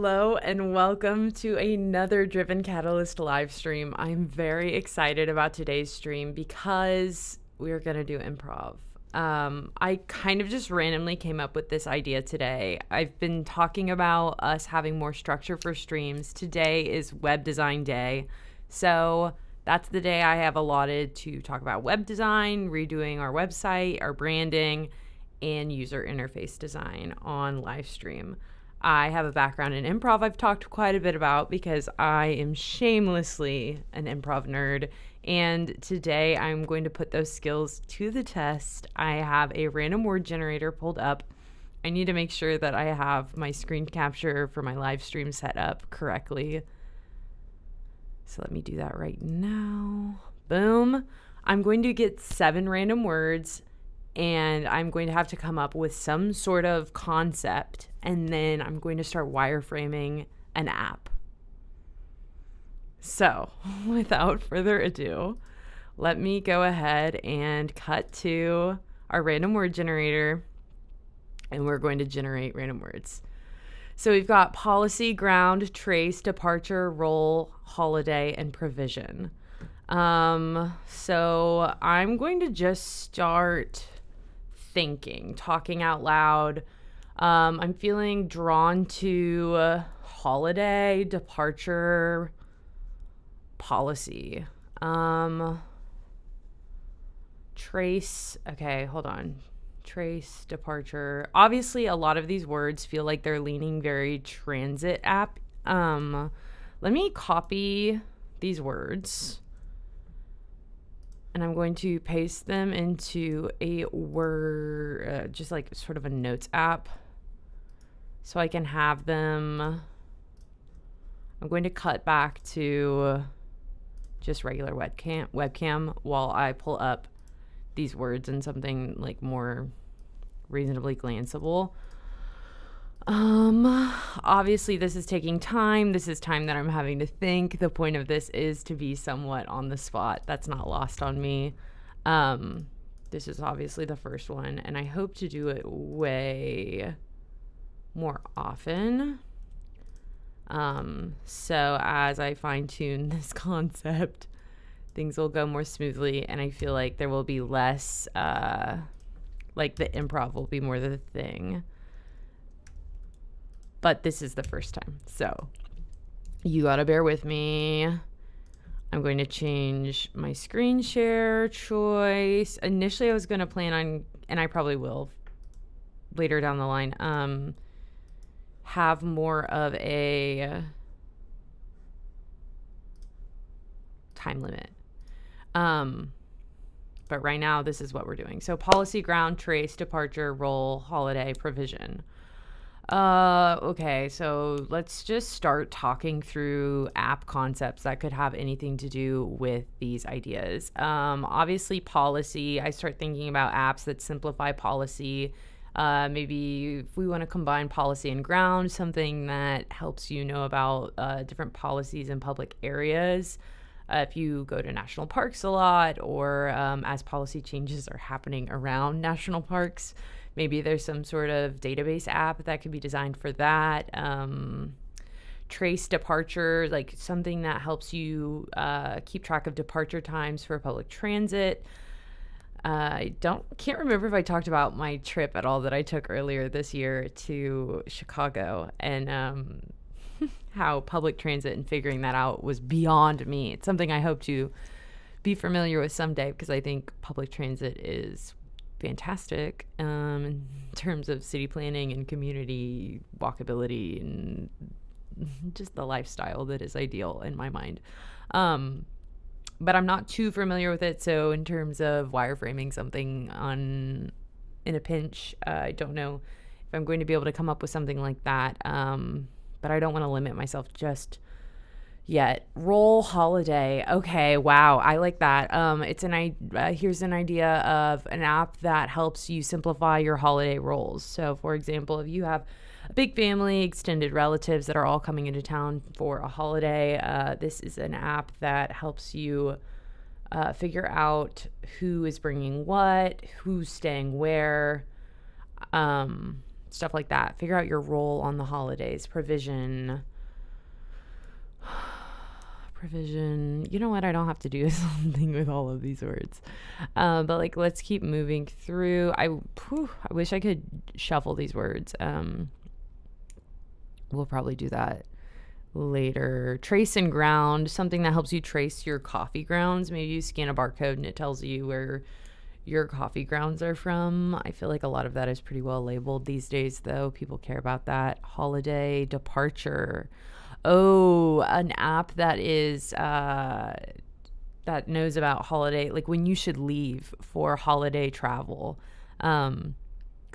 Hello and welcome to another Driven Catalyst live stream. I'm very excited about today's stream because we're going to do improv. I kind of just randomly came up with this idea today. I've been talking about us having more structure for streams. Today is web design day. So that's the day I have allotted to talk about web design, redoing our website, our branding, and user interface design on live stream. I have a background in improv I've talked quite a bit about because I am shamelessly an improv nerd. And today I'm going to put those skills to the test. I have a random word generator pulled up. I need to make sure that I have my screen capture for my live stream set up correctly. So let me do that right now. Boom. I'm going to get 7 random words. And I'm going to have to come up with some sort of concept, and then I'm going to start wireframing an app. So, without further ado, let me go ahead and cut to our random word generator, and we're going to generate random words. So we've got policy, ground, trace, departure, role, holiday, and provision. So I'm going to just start talking out loud. I'm feeling drawn to holiday, departure, policy. Trace. Okay, hold on. Trace, departure. Obviously, a lot of these words feel like they're leaning very transit app. Let me copy these words. And I'm going to paste them into a Word, just like sort of a notes app, so I can have them. I'm going to cut back to just regular webcam while I pull up these words in something like more reasonably glanceable. Obviously this is taking time. This is time that I'm having to think. The point of this is to be somewhat on the spot. That's not lost on me. This is obviously the first one, and I hope to do it way more often. So as I fine-tune this concept, things will go more smoothly, and I feel like there will be less, like the improv will be more the thing. But this is the first time, so you gotta bear with me. I'm going to change my screen share choice. Initially, I was gonna plan on, and I probably will later down the line, have more of a time limit. But right now, this is what we're doing. So policy, ground, trace, departure, role, holiday, provision. Okay, so let's just start talking through app concepts that could have anything to do with these ideas. Obviously, policy. I start thinking about apps that simplify policy. Maybe if we want to combine policy and ground, something that helps you know about different policies in public areas. If you go to national parks a lot, or as policy changes are happening around national parks, maybe there's some sort of database app that could be designed for that. Trace departure, like something that helps you keep track of departure times for public transit. Can't remember if I talked about my trip at all that I took earlier this year to Chicago, and how public transit and figuring that out was beyond me. It's something I hope to be familiar with someday, because I think public transit is fantastic in terms of city planning and community walkability and just the lifestyle that is ideal in my mind. But I'm not too familiar with it, so in terms of wireframing something in a pinch, I don't know if I'm going to be able to come up with something like that, but I don't want to limit myself just yet. Role, holiday. Okay, wow, I like that. Here's an idea of an app that helps you simplify your holiday roles. So, for example, if you have a big family, extended relatives that are all coming into town for a holiday, this is an app that helps you figure out who is bringing what, who's staying where. stuff like that. Figure out your role on the holidays. Provision. Provision. You know what? I don't have to do something with all of these words. But like, let's keep moving through. I wish I could shuffle these words. We'll probably do that later. Trace and ground, something that helps you trace your coffee grounds. Maybe you scan a barcode and it tells you where your coffee grounds are from. I feel like a lot of that is pretty well labeled these days, though. People care about that. Holiday departure. Oh, an app that is that knows about holiday, like when you should leave for holiday travel.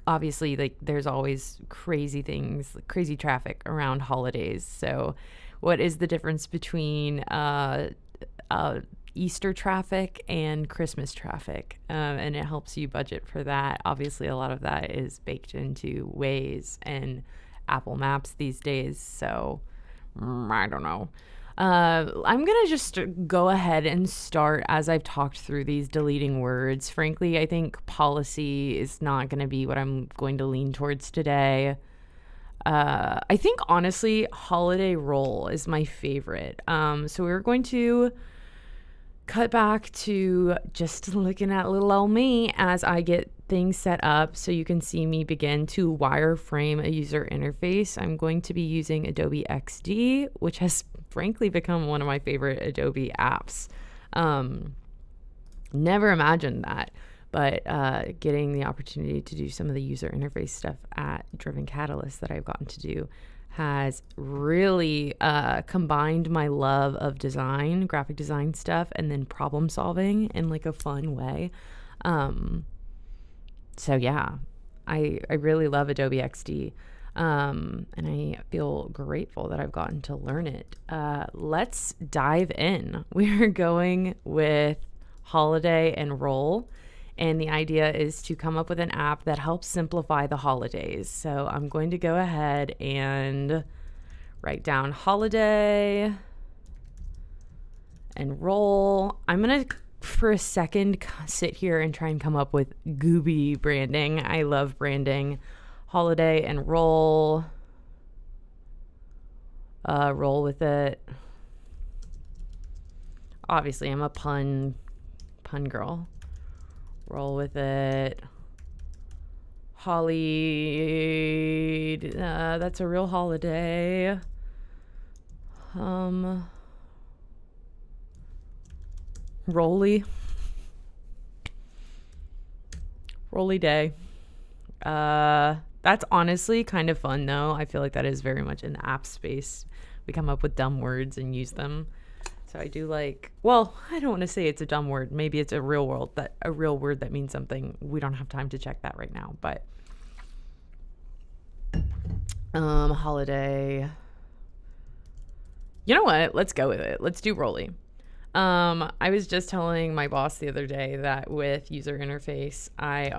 Obviously, like there's always crazy things, like crazy traffic around holidays. So what is the difference between Easter traffic and Christmas traffic? And it helps you budget for that. Obviously, a lot of that is baked into Waze and Apple Maps these days. So I don't know. I'm going to just go ahead and start as I've talked through these deleting words. Frankly, I think policy is not going to be what I'm going to lean towards today. I think, honestly, holiday roll is my favorite. So we're going to cut back to just looking at little old me as I get things set up so you can see me begin to wireframe a user interface. I'm going to be using Adobe XD, which has frankly become one of my favorite Adobe apps. Never imagined that, but getting the opportunity to do some of the user interface stuff at Driven Catalyst that I've gotten to do has really combined my love of design, graphic design stuff, and then problem solving in like a fun way. So yeah, I really love Adobe XD. And I feel grateful that I've gotten to learn it. Let's dive in. We're going with holiday and roll. And the idea is to come up with an app that helps simplify the holidays. So I'm going to go ahead and write down holiday and roll. I'm going to, for a second, sit here and try and come up with Gooby branding. I love branding. Holiday and roll. Roll with it. Obviously, I'm a pun girl. Roll with it. Holly. That's a real holiday. Rolly. Rolly day. That's honestly kind of fun, though. I feel like that is very much in the app space. We come up with dumb words and use them. So I do like, well, I don't want to say it's a dumb word. Maybe it's a real word that means something. We don't have time to check that right now, but holiday. You know what? Let's go with it. Let's do Rolly. I was just telling my boss the other day that with user interface, I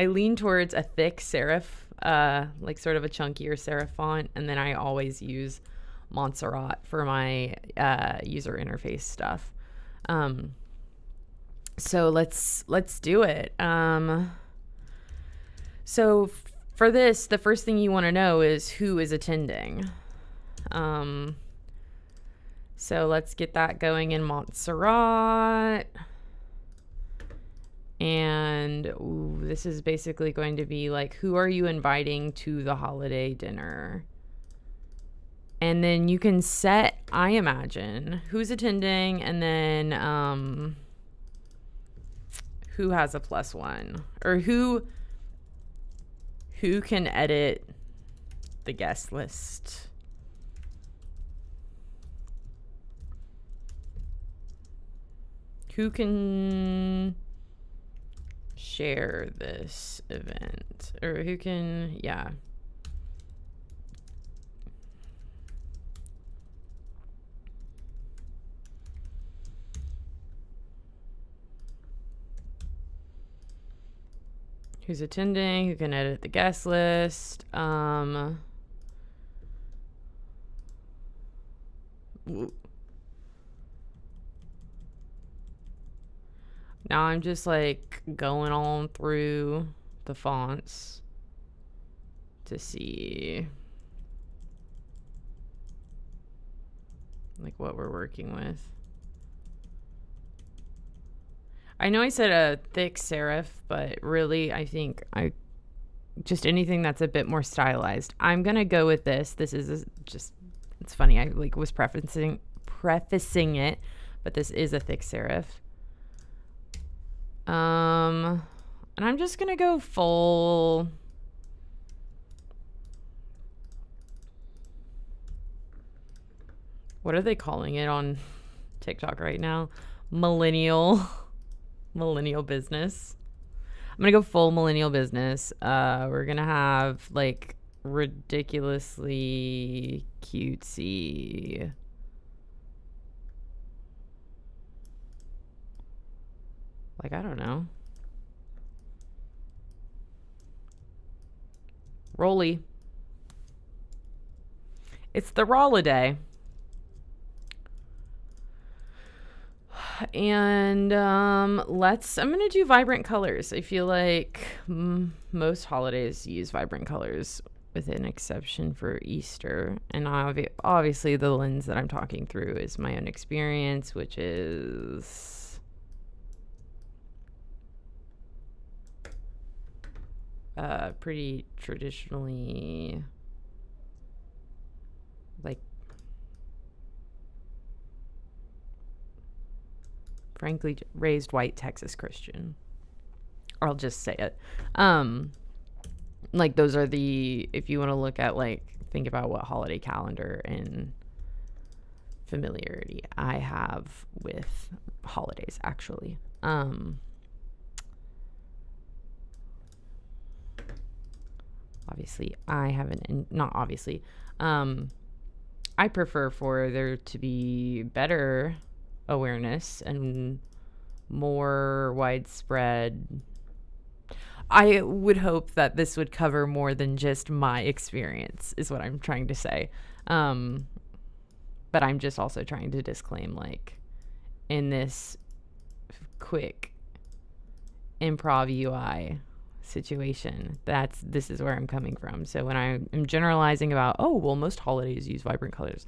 lean towards a thick serif, like sort of a chunkier serif font, and then I always use Montserrat for my user interface stuff. So let's do it. So for this, the first thing you want to know is who is attending. So let's get that going in Montserrat. And this is basically going to be like, who are you inviting to the holiday dinner? And then you can set, I imagine, who's attending, and then who has a +1, or who can edit the guest list. Who can share this event, or who can, yeah. Who's attending, who can edit the guest list. Now I'm just like going on through the fonts. to see like what we're working with. I know I said a thick serif, but really I think I just anything that's a bit more stylized. I'm going to go with this. This is just, it's funny. I like was prefacing it, but this is a thick serif. And I'm just going to go full. What are they calling it on TikTok right now? Millennial business. I'm going to go full millennial business. We're going to have like ridiculously cutesy. Like, I don't know. Rolly. It's the Rolladay. And I'm gonna do vibrant colors. I feel like most holidays use vibrant colors with an exception for Easter. And obviously the lens that I'm talking through is my own experience, which is pretty traditionally like frankly raised white Texas Christian. Or I'll just say it. Like those are if you want to look at like think about what holiday calendar and familiarity I have with holidays actually. Obviously I haven't not obviously. I prefer for there to be better awareness and more widespread. I would hope that this would cover more than just my experience is what I'm trying to say. But I'm just also trying to disclaim like in this quick improv UI situation, this is where I'm coming from. So when I'm generalizing about, oh, well, most holidays use vibrant colors.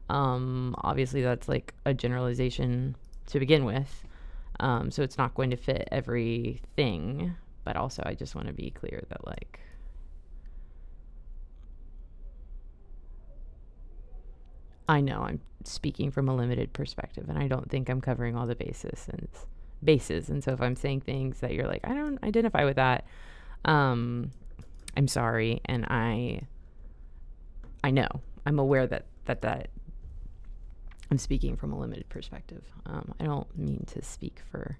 Obviously that's like a generalization to begin with. So it's not going to fit everything, but also I just want to be clear that like, I know I'm speaking from a limited perspective and I don't think I'm covering all the bases. And so if I'm saying things that you're like, I don't identify with that, I'm sorry. And I know I'm aware that I'm speaking from a limited perspective. I don't mean to speak for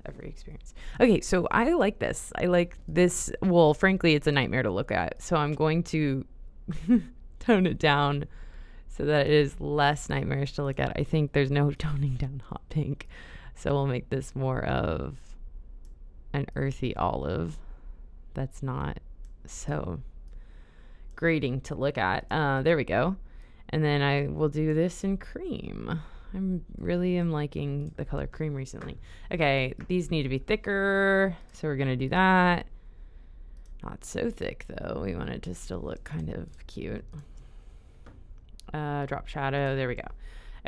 every experience. Okay, so I like this. Well, frankly, it's a nightmare to look at. So I'm going to tone it down so that it is less nightmarish to look at. I think there's no toning down hot pink. So we'll make this more of an earthy olive that's not so grating to look at. There we go. And then I will do this in cream. I'm liking the color cream recently. Okay, these need to be thicker, so we're gonna do that. Not so thick though. We want it to still look kind of cute. Drop shadow, there we go.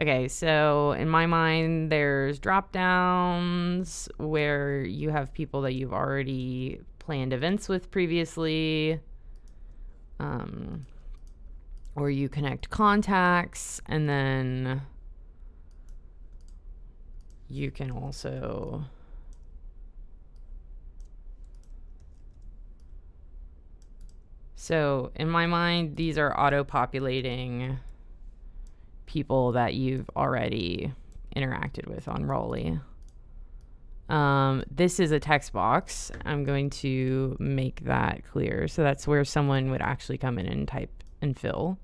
Okay, so in my mind, there's drop downs where you have people that you've already planned events with previously. Or you connect contacts, and then you can also so in my mind these are auto-populating people that you've already interacted with on Rolly. This is a text box. I'm going to make that clear. So that's where someone would actually come in and type and fill.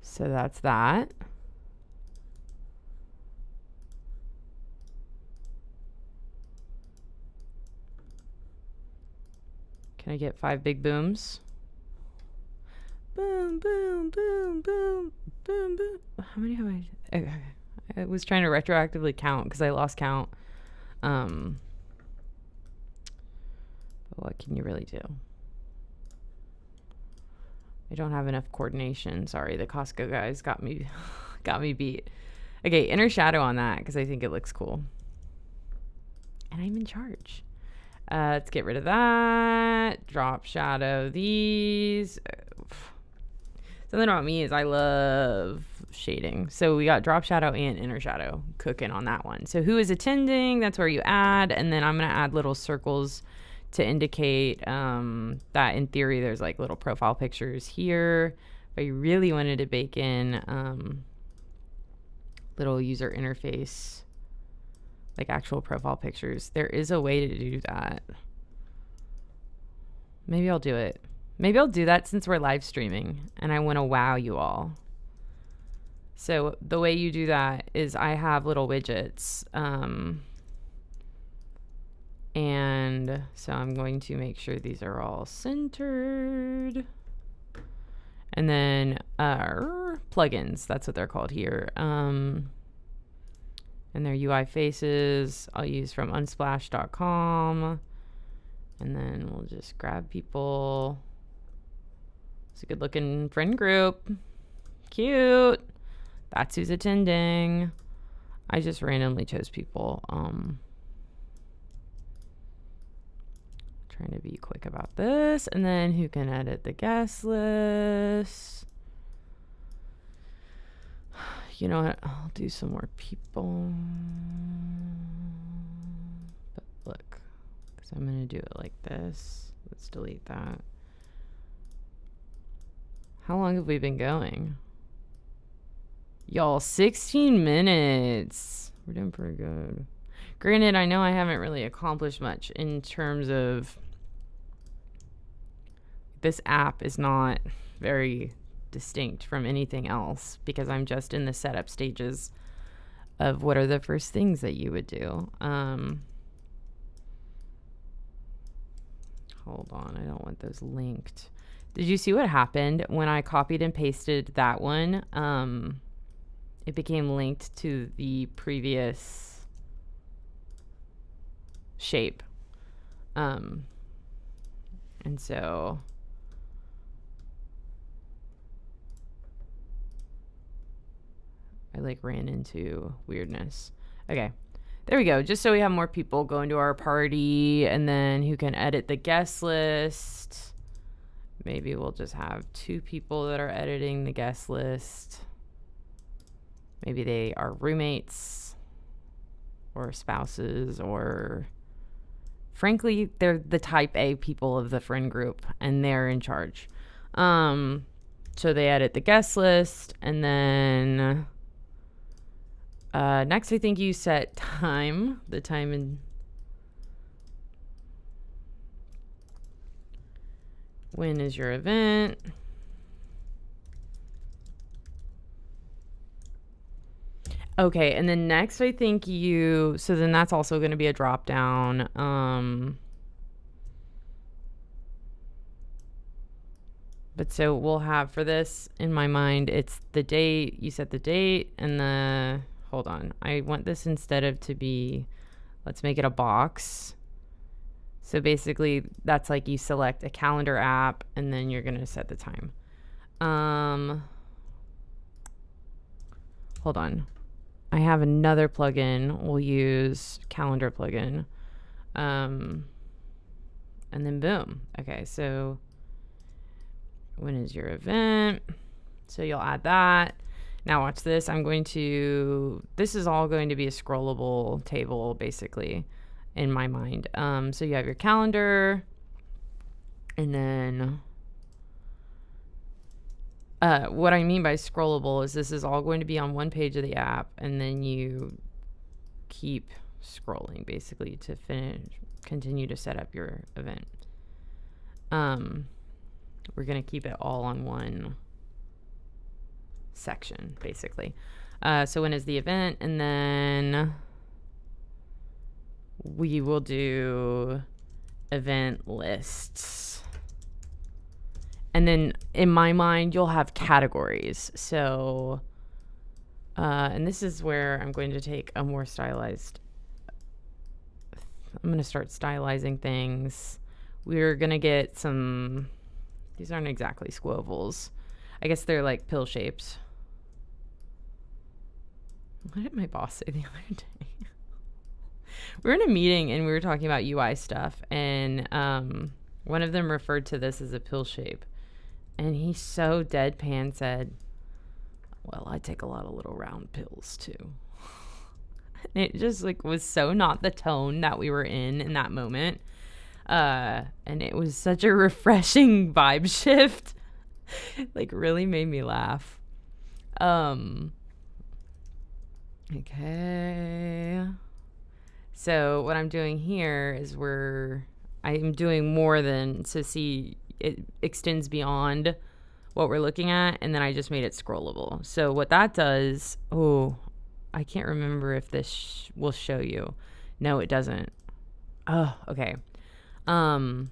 So that's that. Can I get 5 big booms? Boom, boom, boom, boom, boom, boom. How many have I? Okay. I was trying to retroactively count because I lost count. But what can you really do? I don't have enough coordination. Sorry, the Costco guys got me beat. Okay, inner shadow on that because I think it looks cool. And I'm in charge. Let's get rid of that. Drop shadow these. Something about me is I love shading. So we got drop shadow and inner shadow cooking on that one. So who is attending? That's where you add. And then I'm going to add little circles to indicate that in theory there's like little profile pictures here. If I really wanted to bake in little user interface, like actual profile pictures, there is a way to do that. Maybe I'll do it. Maybe I'll do that since we're live streaming and I want to wow you all. So the way you do that is I have little widgets. And so I'm going to make sure these are all centered. And then plugins, that's what they're called here. And their UI faces I'll use from unsplash.com. And then we'll just grab people. It's a good looking friend group. Cute. That's who's attending. I just randomly chose people. Trying to be quick about this. And then who can edit the guest list? You know what? I'll do some more people. But look, because I'm going to do it like this. Let's delete that. How long have we been going? Y'all, 16 minutes. We're doing pretty good. Granted, I know I haven't really accomplished much in terms of this app is not very distinct from anything else because I'm just in the setup stages of what are the first things that you would do. Hold on, I don't want those linked. Did you see what happened when I copied and pasted that one? It became linked to the previous shape. And so I like ran into weirdness. Okay, there we go. Just so we have more people going to our party and then who can edit the guest list. Maybe we'll just have 2 people that are editing the guest list. Maybe they are roommates or spouses, or frankly, they're the type A people of the friend group and they're in charge. So they edit the guest list, and then next I think you set time, the time and when is your event. Okay, and then next I think so then that's also going to be a drop down. But so we'll have for this in my mind, it's the date, you set the date and hold on. I want this instead of to be, let's make it a box. So basically that's like you select a calendar app and then you're going to set the time. Hold on. I have another plugin. We'll use calendar plugin. And then boom. Okay, so when is your event? So you'll add that. Now watch this. This is all going to be a scrollable table basically in my mind. So you have your calendar and then what I mean by scrollable is this is all going to be on one page of the app, and then you keep scrolling basically to continue to set up your event. We're going to keep it all on one section basically. So when is the event? And then we will do event lists. And then in my mind, you'll have categories. So, and this is where I'm going to take a more stylized I'm going to start stylizing things. We're going to get some, these aren't exactly squovels. I guess they're like pill shapes. What did my boss say the other day? We were in a meeting and we were talking about UI stuff, and one of them referred to this as a pill shape. And he so deadpan said, well, I take a lot of little round pills too. And it just like was so not the tone that we were in that moment. And it was such a refreshing vibe shift. Like really made me laugh. Okay. So what I'm doing here is I'm doing more than, so see, it extends beyond what we're looking at, and then I just made it scrollable. So what that does, I can't remember if this will show you. No, it doesn't. Oh, okay. Let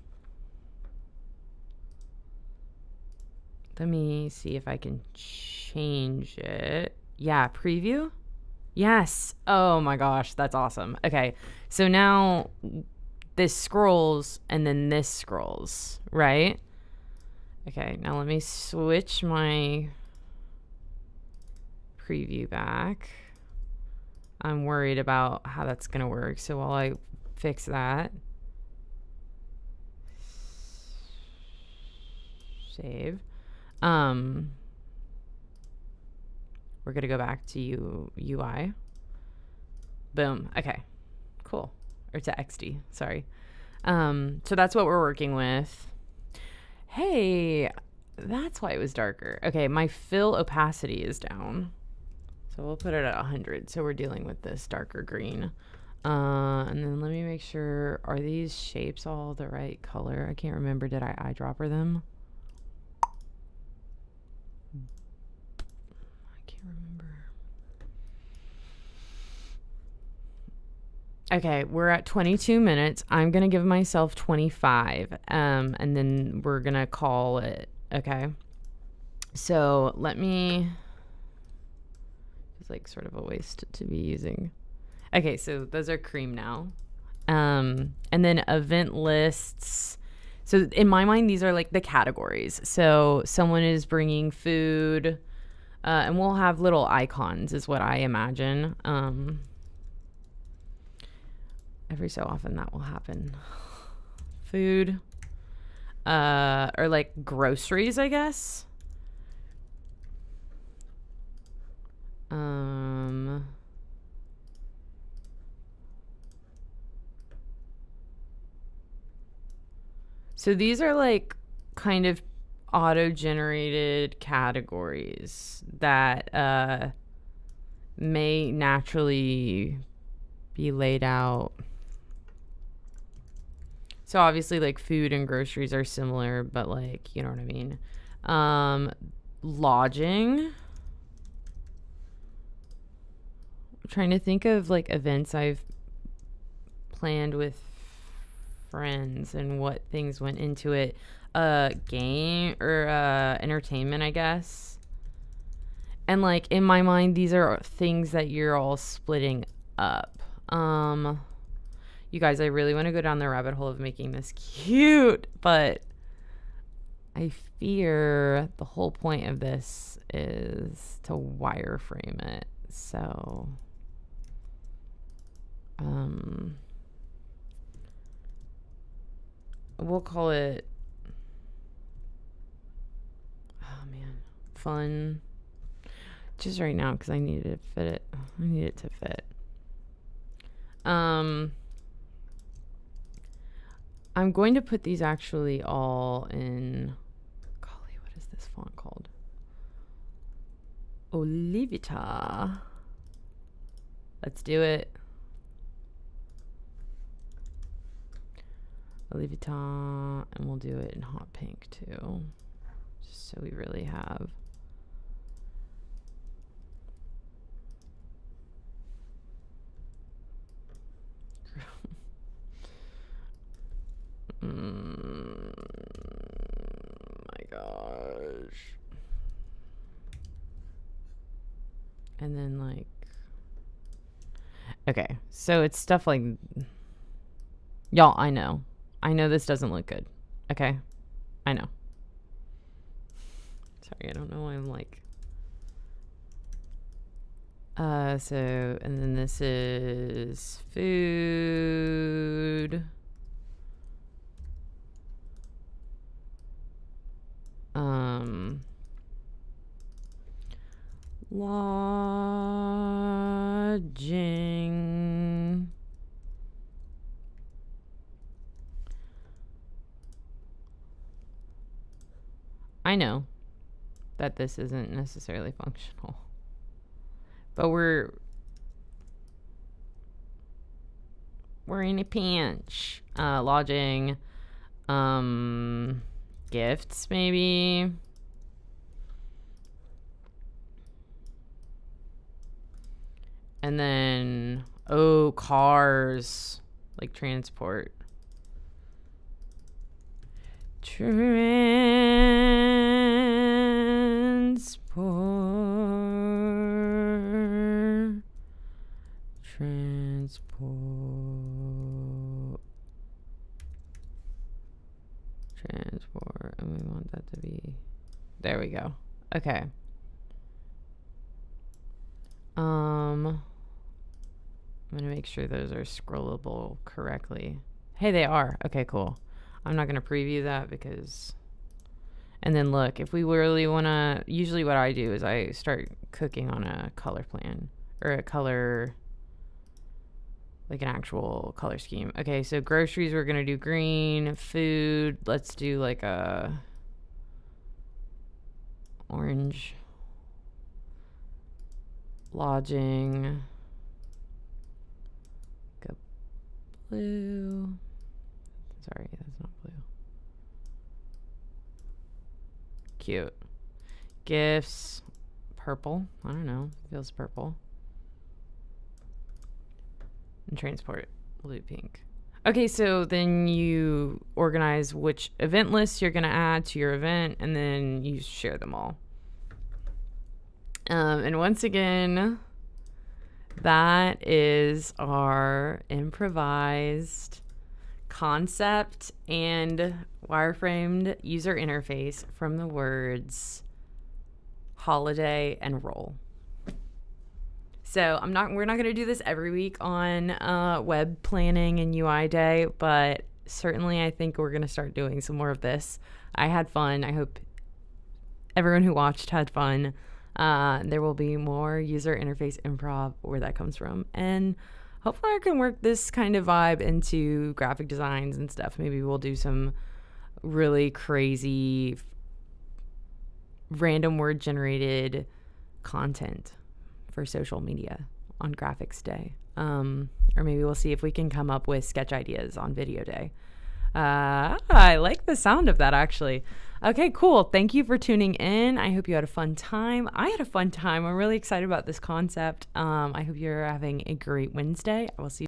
me see if I can change it. Yeah, preview. Yes. Oh my gosh, that's awesome. Okay, so now this scrolls and then this scrolls, right? Okay, now let me switch my preview back. I'm worried about how that's going to work, so while I fix that, save. We're going to go back to UI. Boom. Okay, cool. Or to XD, sorry. So that's what we're working with. Hey, that's why it was darker. Okay, my fill opacity is down. So we'll put it at 100. So we're dealing with this darker green. And then let me make sure, are these shapes all the right color? I can't remember, did I eyedropper them? I can't remember. Okay, we're at 22 minutes. I'm going to give myself 25, and then we're going to call it, okay? So let me, it's like sort of a waste to be using. Okay, so those are cream now. And then event lists. So in my mind, these are like the categories. So someone is bringing food, and we'll have little icons is what I imagine. Every so often that will happen. Food, or like groceries, I guess. So these are like kind of auto-generated categories that may naturally be laid out. So obviously like food and groceries are similar, but like, you know what I mean? Lodging. I'm trying to think of like events I've planned with friends and what things went into it. Game or entertainment, I guess. And like in my mind, these are things that you're all splitting up. You guys, I really want to go down the rabbit hole of making this cute, but I fear the whole point of this is to wireframe it. So, we'll call it, oh man, fun. Just right now because I need it to fit it. I need it to fit. I'm going to put these actually all in, golly, what is this font called? Olivita. Let's do it. Olivita, and we'll do it in hot pink too, just so we really have. My gosh. And then like, okay, so it's stuff like, Y'all, I know. I know this doesn't look good. Okay? I know. Sorry, I don't know why I'm like... So, and then this is food. Lodging. I know that this isn't necessarily functional, but we're in a pinch. Lodging, gifts maybe. And then, oh, cars, like transport. Transport. And we want that to be, there we go. Okay. I'm gonna make sure those are scrollable correctly. Hey, they are. Okay, cool. I'm not gonna preview that because, and then look, if we really wanna, usually what I do is I start cooking on a color plan or a color, like an actual color scheme. Okay, so groceries, we're gonna do green. Food, let's do like a orange. Lodging, go blue. Sorry, that's not blue. Cute. Gifts, purple. I don't know, feels purple. And transport, blue, pink. Okay, so then you organize which event lists you're gonna add to your event, and then you share them all. And once again, that is our improvised concept and wireframed user interface from the words holiday and roll. So we're not going to do this every week on web planning and UI day, but certainly I think we're going to start doing some more of this. I had fun. I hope everyone who watched had fun. There will be more user interface improv where that comes from. And hopefully I can work this kind of vibe into graphic designs and stuff. Maybe we'll do some really crazy random word generated content for social media on graphics day. Or maybe we'll see if we can come up with sketch ideas on video day. I like the sound of that, actually. Okay, cool. Thank you for tuning in. I hope you had a fun time. I had a fun time. I'm really excited about this concept. I hope you're having a great Wednesday. I will see you